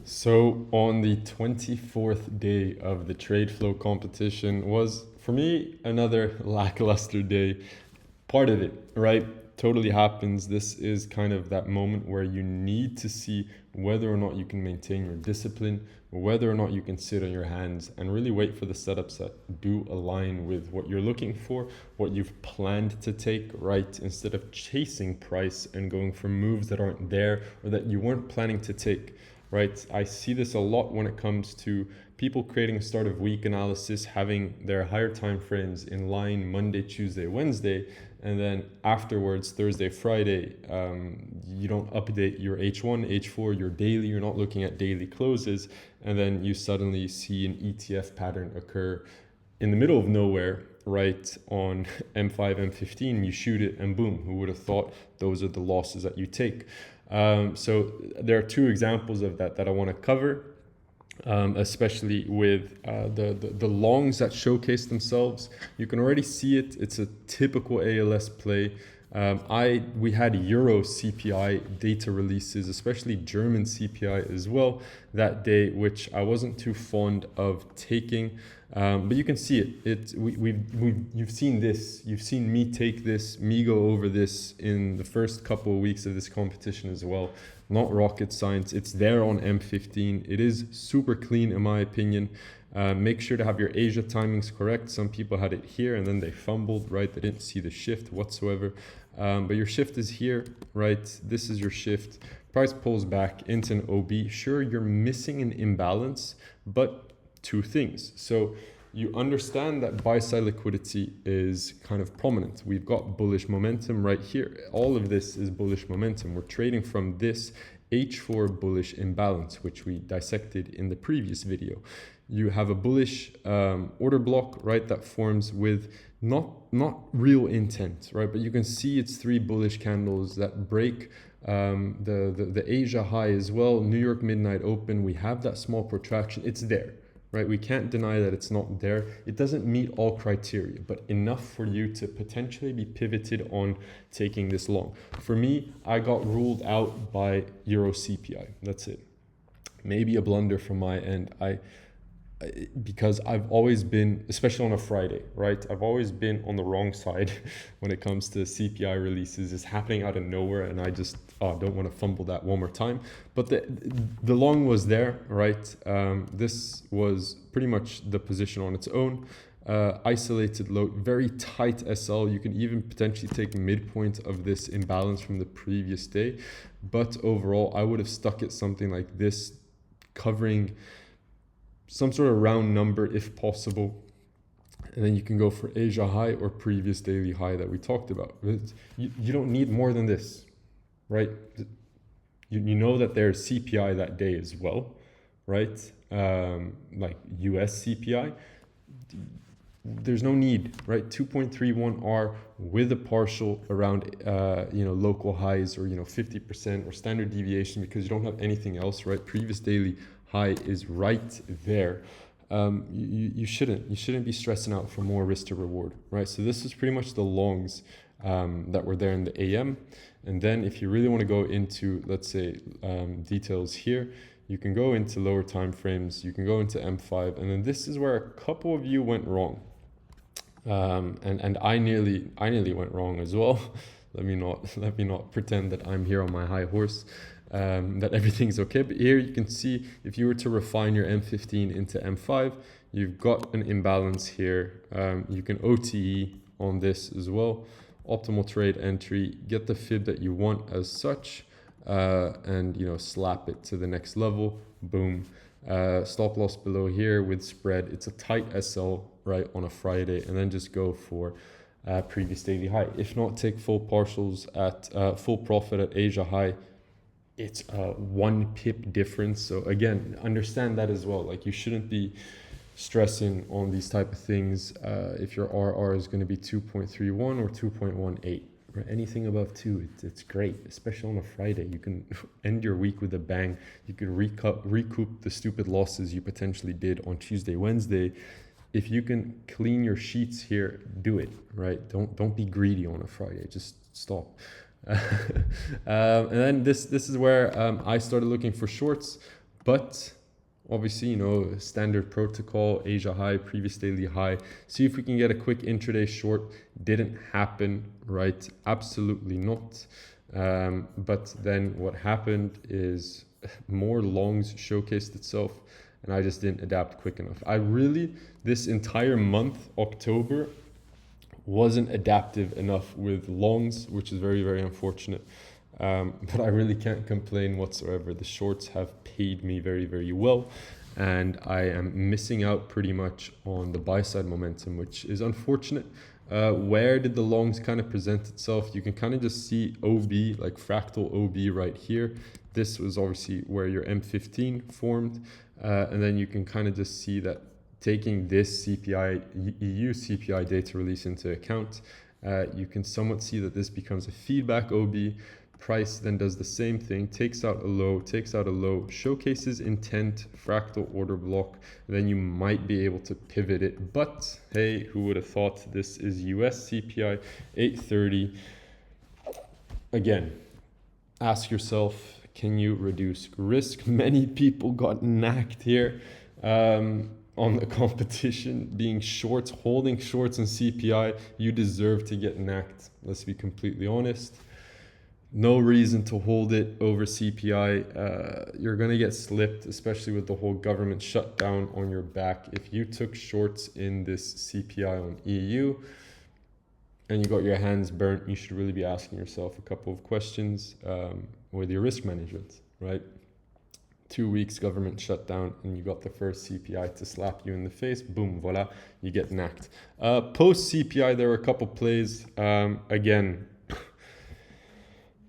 So on the 24th day of the TradeFlow competition was, for me, another lackluster day. Part of it, right? Totally happens. This is kind of that moment where you need to see whether or not you can maintain your discipline, whether or not you can sit on your hands and really wait for the setups that do align with what you're looking for, what you've planned to take, right? Instead of chasing price and going for moves that aren't there or that you weren't planning to take. Right? I see this a lot when it comes to people creating a start of week analysis, having their higher time frames in line Monday, Tuesday, Wednesday, and then afterwards, Thursday, Friday, you don't update your H1, H4, your daily, you're not looking at daily closes, and then you suddenly see an ETF pattern occur in the middle of nowhere, right, on M5, M15, you shoot it and boom, who would have thought those are the losses that you take? So there are two examples of that I want to cover, especially with the longs that showcase themselves. You can already see it. It's a typical ALS play. We had Euro CPI data releases, especially German CPI as well that day, which I wasn't too fond of taking. But you can see it. You've seen this. You've seen me take this, me go over this in the first couple of weeks of this competition as well. Not rocket science. It's there on M15. It is super clean in my opinion. Make sure to have your Asia timings correct. Some people had it here and then they fumbled, right? They didn't see the shift whatsoever. But your shift is here, right? This is your shift. Price pulls back into an OB. Sure, you're missing an imbalance, but two things. So you understand that buy side liquidity is kind of prominent. We've got bullish momentum right here. All of this is bullish momentum. We're trading from this H4 bullish imbalance, which we dissected in the previous video. You have a bullish order block, right, that forms with not real intent, right? But you can see it's three bullish candles that break the Asia high as well. New York midnight open. We have that small protraction. It's there. Right, we can't deny that it's not there. It doesn't meet all criteria, but enough for you to potentially be pivoted on taking this long. For me, I got ruled out by Euro CPI. That's it. Maybe a blunder from my end. Because I've always been, especially on a Friday, right? I've always been on the wrong side when it comes to CPI releases. It's happening out of nowhere, and I just don't want to fumble that one more time. But the long was there, right? This was pretty much the position on its own. Isolated low, very tight SL. You can even potentially take midpoint of this imbalance from the previous day. But overall, I would have stuck at something like this, covering some sort of round number if possible, and then you can go for Asia high or previous daily high that we talked about. You don't need more than this, right? You know that there's CPI that day as well, right? Like US CPI. There's no need, right? 2.31R with a partial around local highs or 50% or standard deviation, because you don't have anything else, right? Previous daily high is right there. You shouldn't be stressing out for more risk to reward, right? So this is pretty much the longs that were there in the AM. And then if you really want to go into, let's say, details here, you can go into lower time frames, you can go into M5, and then this is where a couple of you went wrong. And I nearly went wrong as well. Let me not pretend that I'm here on my high horse. That everything's okay. But here you can see, if you were to refine your M15 into M5, you've got an imbalance here. You can OTE on this as well. Optimal trade entry, get the fib that you want as such, and slap it to the next level. Boom. Stop loss below here with spread. It's a tight SL, right, on a Friday, and then just go for previous daily high. If not, take full partials at full profit at Asia high. It's a 1 pip difference. So again, understand that as well. Like, you shouldn't be stressing on these type of things if your RR is going to be 2.31 or 2.18. Right? Anything above 2, it's great, especially on a Friday. You can end your week with a bang. You can recoup the stupid losses you potentially did on Tuesday, Wednesday. If you can clean your sheets here, do it, right? Don't be greedy on a Friday. Just stop. And then this is where I started looking for shorts. But obviously, you know, standard protocol, Asia high, previous daily high. See if we can get a quick intraday short. Didn't happen, right? Absolutely not. But then what happened is more longs showcased itself, and I just didn't adapt quick enough. This entire month, October, wasn't adaptive enough with longs, which is very, very unfortunate. But I really can't complain whatsoever. The shorts have paid me very, very well, and I am missing out pretty much on the buy side momentum, which is unfortunate. Where did the longs kind of present itself? You can kind of just see OB, like fractal OB right here. This was obviously where your M15 formed, and then you can kind of just see that taking this EU CPI data release into account, you can somewhat see that this becomes a feedback OB. Price then does the same thing, takes out a low, showcases intent, fractal order block, then you might be able to pivot it. But hey, who would have thought? This is US CPI 830. Again, ask yourself, can you reduce risk? Many people got knacked here on the competition, being shorts, holding shorts in CPI. You deserve to get knacked. Let's be completely honest. No reason to hold it over CPI. You're going to get slipped, especially with the whole government shutdown on your back. If you took shorts in this CPI on EU and you got your hands burnt, you should really be asking yourself a couple of questions with your risk management, right? 2 weeks government shutdown and you got the first CPI to slap you in the face. Boom, voila, you get knacked. Post CPI, there were a couple plays. Again,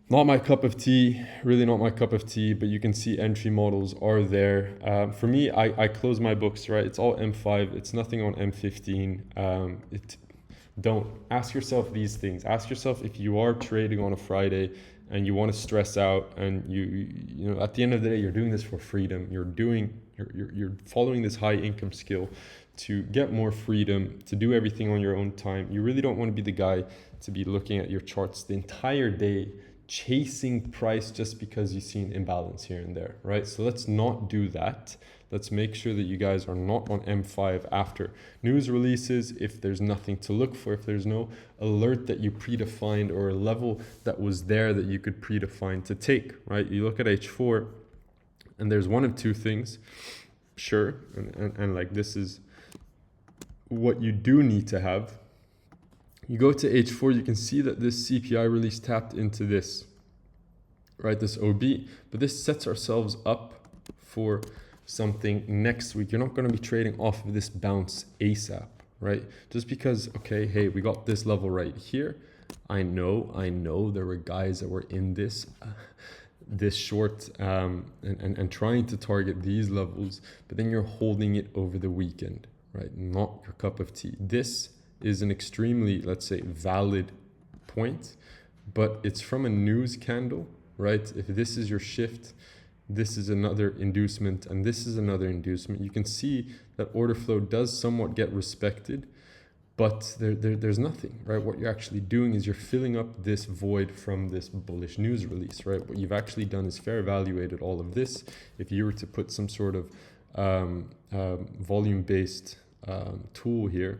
not my cup of tea, really not my cup of tea, but you can see entry models are there. For me, I close my books, right? It's all M5, it's nothing on M15. Don't ask yourself these things. Ask yourself if you are trading on a Friday and you want to stress out, and you know, at the end of the day, you're doing this for freedom. You're following this high income skill to get more freedom, to do everything on your own time. You really don't want to be the guy to be looking at your charts the entire day, chasing price just because you see an imbalance here and there, right? So let's not do that. Let's make sure that you guys are not on M5 after news releases. If there's nothing to look for, if there's no alert that you predefined or a level that was there that you could predefine to take, right? You look at H4 and there's one of two things, sure, and like this is what you do need to have. You go to H4, you can see that this CPI release tapped into this, right? This OB, but this sets ourselves up for something next week. You're not going to be trading off of this bounce ASAP, right? Just because, okay, hey, we got this level right here. I know there were guys that were in this short and trying to target these levels, but then you're holding it over the weekend, right? Not your cup of tea. This is an extremely, let's say, valid point, but it's from a news candle, right? If this is your shift, this is another inducement, and this is another inducement. You can see that order flow does somewhat get respected, but there's nothing, right? What you're actually doing is you're filling up this void from this bullish news release, right? What you've actually done is fair evaluated all of this. If you were to put some sort of volume-based tool here,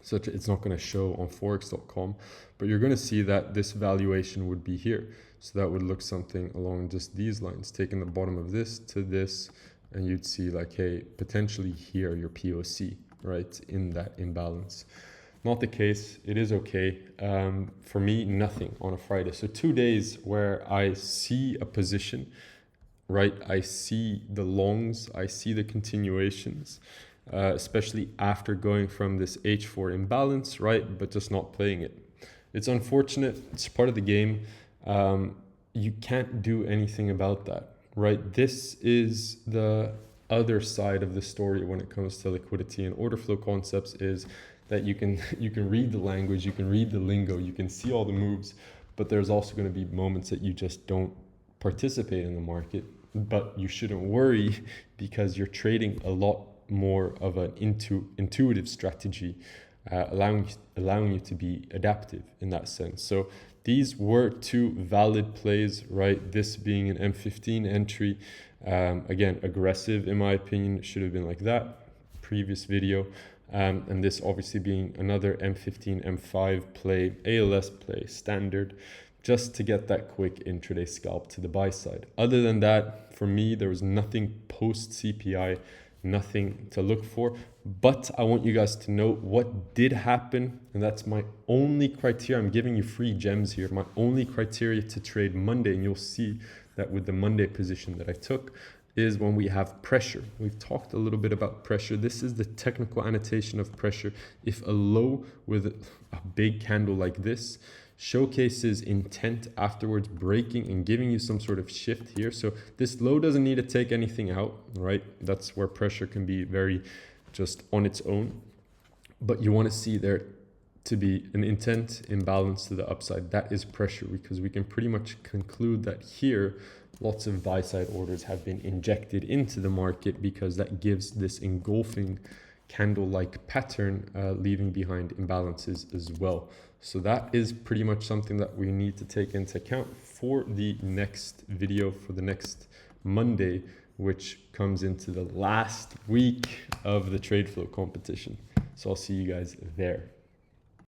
such it's not going to show on forex.com, but you're going to see that this valuation would be here. So that would look something along just these lines, taking the bottom of this to this, and you'd see like, hey, potentially here your POC, right, in that imbalance. Not the case. It is okay. For me, nothing on a Friday. So 2 days where I see a position, right? I see the longs, I see the continuations, especially after going from this H4 imbalance, right? But just not playing it. It's unfortunate. It's part of the game. You can't do anything about that, right? This is the other side of the story when it comes to liquidity and order flow concepts, is that you can read the language, you can read the lingo, you can see all the moves, but there's also going to be moments that you just don't participate in the market. But you shouldn't worry, because you're trading a lot more of an intuitive strategy, allowing you to be adaptive in that sense. So these were two valid plays, right? This being an M15 entry, Again, aggressive in my opinion, should have been like that. Previous video. And this obviously being another M15, M5 play, ALS play, standard, just to get that quick intraday scalp to the buy side. Other than that, for me, there was nothing post CPI, nothing to look for. But I want you guys to know what did happen, and that's my only criteria. I'm giving you free gems here. My only criteria to trade Monday, and you'll see that with the Monday position that I took, is when we have pressure. We've talked a little bit about pressure. This is the technical annotation of pressure. If a low with a big candle like this showcases intent afterwards breaking and giving you some sort of shift here. So this low doesn't need to take anything out, right? That's where pressure can be very just on its own. But you want to see there to be an intent imbalance to the upside. That is pressure, because we can pretty much conclude that here lots of buy side orders have been injected into the market, because that gives this engulfing candle-like pattern, leaving behind imbalances as well. So that is pretty much something that we need to take into account for the next video, for the next Monday, which comes into the last week of the TradeFlow competition. So I'll see you guys there.